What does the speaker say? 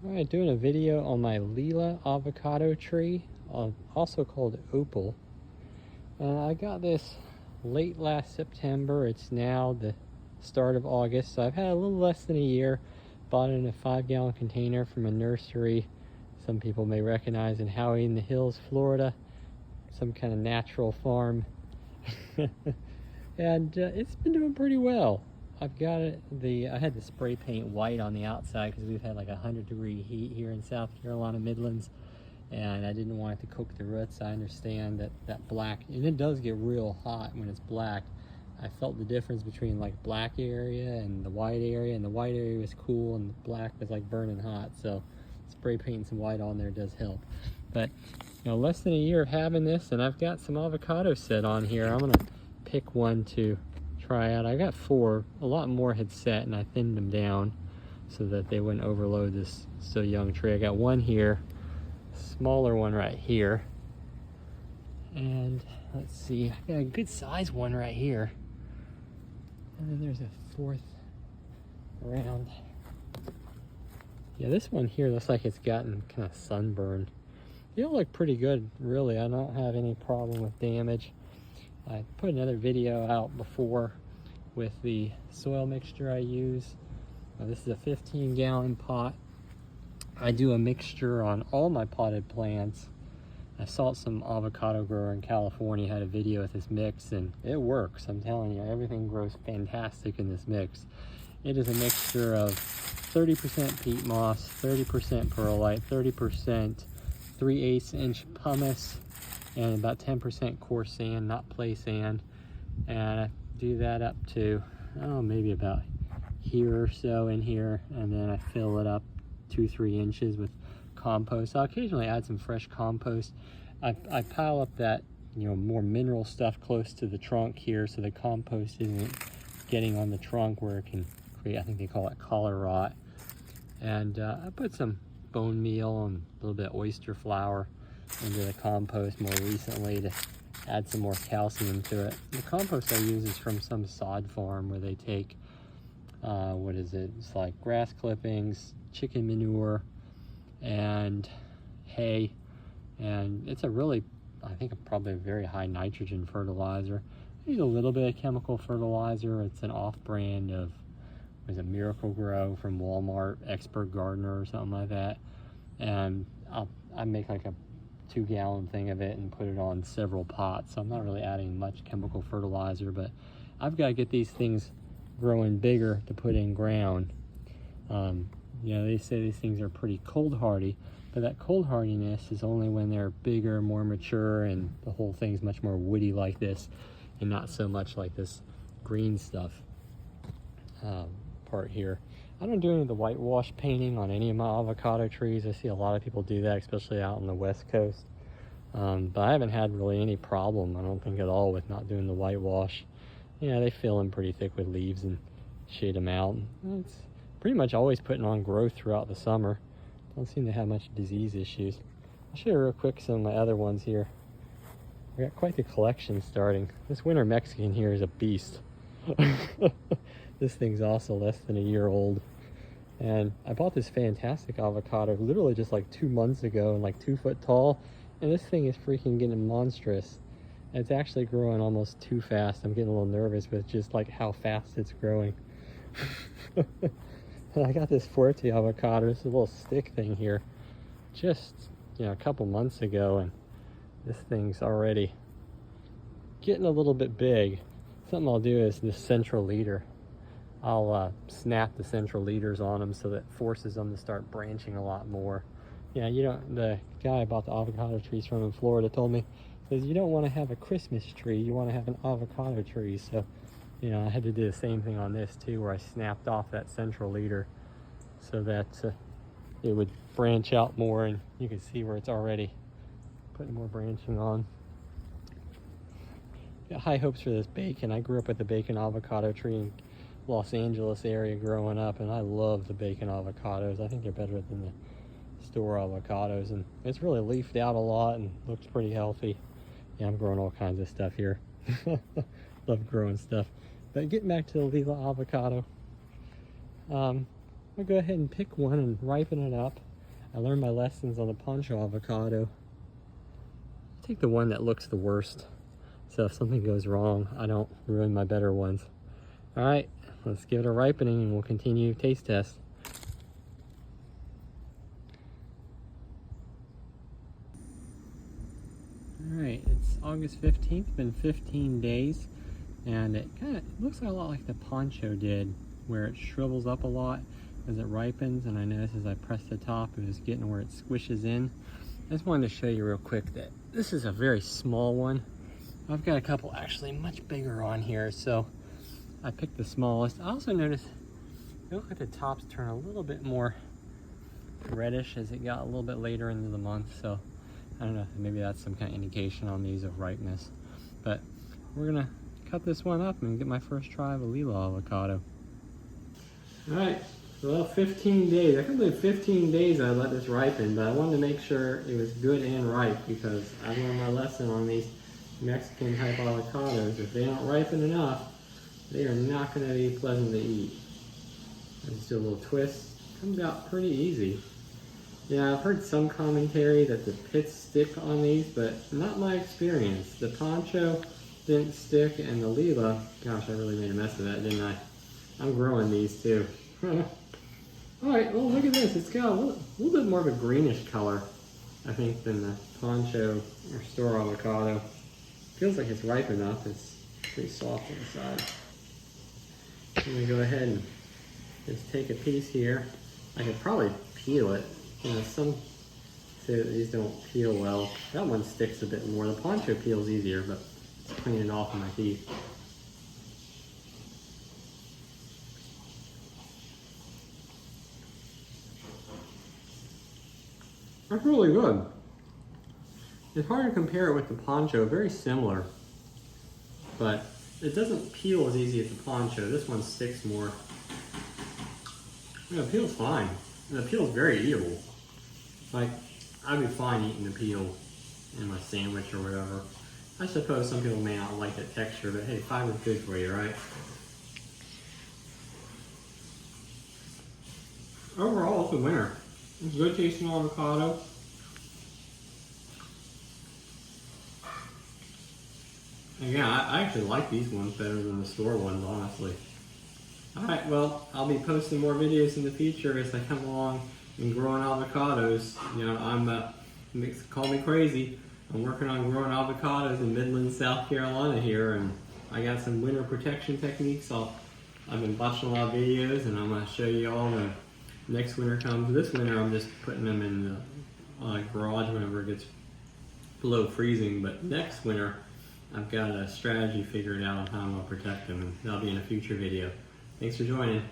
Alright, doing a video on my Lila avocado tree, also called Opal. I got this late last September. It's now the start of August, so I've had a little less than a year. Bought it in a 5-gallon container from a nursery some people may recognize in Howey in the Hills, Florida. Some kind of natural farm. And it's been doing pretty well. I've got it, I had to spray paint white on the outside because we've had like 100-degree heat here in South Carolina, Midlands, and I didn't want it to cook the roots. I understand that black, and it does get real hot when it's black. I felt the difference between like black area and the white area, and the white area was cool and the black was like burning hot. So spray painting some white on there does help. But you know, less than a year of having this, and I've got some avocado set on here. I'm gonna pick one to try out. I got 4, a lot more had set, and I thinned them down so that they wouldn't overload this still young tree. I got one here, smaller one right here, and let's see, I got a good size one right here, and then there's a 4th around. Yeah, this one here looks like it's gotten kind of sunburned. They all look pretty good, really. I don't have any problem with damage. I put another video out before with the soil mixture I use. This is a 15-gallon pot. I do a mixture on all my potted plants. I saw some avocado grower in California had a video with this mix, and it works. I'm telling you, everything grows fantastic in this mix. It is a mixture of 30% peat moss, 30% perlite, 30% 3/8 inch pumice, and about 10% coarse sand, not play sand. And I do that up to, oh, maybe about here or so in here, and then I fill it up 2-3 inches with compost. I'll occasionally add some fresh compost. I pile up that, you know, more mineral stuff close to the trunk here, so the compost isn't getting on the trunk where it can create, I think they call it collar rot. And I put some bone meal and a little bit of oyster flour into the compost more recently to add some more calcium to it. The compost I use is from some sod farm where they take, what is it? It's like grass clippings, chicken manure, and hay. And it's a really, I think, probably a very high nitrogen fertilizer. I use a little bit of chemical fertilizer. It's an off-brand of, was it Miracle Grow from Walmart, Expert Gardener or something like that. And I make like a 2-gallon thing of it and put it on several pots. So I'm not really adding much chemical fertilizer, but I've got to get these things growing bigger to put in ground. You know, they say these things are pretty cold hardy, but that cold hardiness is only when they're bigger, more mature, and the whole thing's much more woody like this, and not so much like this green stuff part here. I don't do any of the whitewash painting on any of my avocado trees. I see a lot of people do that, especially out on the West Coast. But I haven't had really any problem, I don't think at all, with not doing the whitewash. Yeah, they fill in pretty thick with leaves and shade them out. It's pretty much always putting on growth throughout the summer. Don't seem to have much disease issues. I'll show you real quick some of my other ones here. We got quite the collection starting. This winter Mexican here is a beast. This thing's also less than a year old. And I bought this fantastic avocado literally just like 2 months ago, and like 2 foot tall. And this thing is freaking getting monstrous. And it's actually growing almost too fast. I'm getting a little nervous with just like how fast it's growing. And I got this Fuerte avocado, this little stick thing here, just, you know, a couple months ago, and this thing's already getting a little bit big. Something I'll do is this central leader. I'll snap the central leaders on them so that forces them to start branching a lot more. Yeah, you don't, the guy I bought the avocado trees from in Florida told me, says you don't want to have a Christmas tree, you want to have an avocado tree. So, you know, I had to do the same thing on this too, where I snapped off that central leader so that it would branch out more, and you can see where it's already putting more branching on. Got high hopes for this bacon. I grew up with the bacon avocado tree in Los Angeles area growing up, and I love the bacon avocados. I think they're better than the store avocados, and it's really leafed out a lot and looks pretty healthy. Yeah, I'm growing all kinds of stuff here. Love growing stuff. But getting back to the Lila avocado, I'll go ahead and pick one and ripen it up. I learned my lessons on the poncho avocado. Take the one that looks the worst, so if something goes wrong, I don't ruin my better ones. All right, let's give it a ripening and we'll continue taste test. All right, it's August 15th, been 15 days, and it kind of looks a lot like the poncho did, where it shrivels up a lot as it ripens, and I noticed as I press the top, it was getting where it squishes in. I just wanted to show you real quick that this is a very small one. I've got a couple actually much bigger on here, so I picked the smallest. I also noticed it looked like the tops turn a little bit more reddish as it got a little bit later into the month, so I don't know, maybe that's some kind of indication on these of ripeness. But we're gonna cut this one up and get my first try of a Lila avocado. All right, well, 15 days. I can't believe 15 days I let this ripen, but I wanted to make sure it was good and ripe because I learned my lesson on these Mexican type avocados. If they don't ripen enough, they are not going to be pleasant to eat. I just do a little twist. Comes out pretty easy. Yeah, I've heard some commentary that the pits stick on these, but not my experience. The poncho didn't stick, and the Lila, gosh, I really made a mess of that, didn't I? I'm growing these too. Alright, well look at this. It's got a little bit more of a greenish color, I think, than the poncho or store avocado. Feels like it's ripe enough. It's pretty soft inside. I'm going to go ahead and just take a piece here. I could probably peel it. You know, some say that these don't peel well. That one sticks a bit more. The poncho peels easier, but it's cleaning it off with my teeth. That's really good. It's hard to compare it with the poncho, very similar, but it doesn't peel as easy as the poncho. This one sticks more. Yeah, it peels fine. And the peel's very eatable. Like, I'd be fine eating the peel in my sandwich or whatever. I suppose some people may not like that texture, but hey, fiber's good for you, right? Overall, it's a winner. It's a good tasting avocado. And yeah, I actually like these ones better than the store ones, honestly. Alright, well, I'll be posting more videos in the future as I come along and growing avocados. You know, call me crazy. I'm working on growing avocados in Midlands, South Carolina here, and I got some winter protection techniques. I've been watching a lot of videos, and I'm going to show you all when next winter comes. This winter, I'm just putting them in the garage whenever it gets below freezing, but next winter, I've got a strategy figured out on how I'm going to protect them, and that'll be in a future video. Thanks for joining.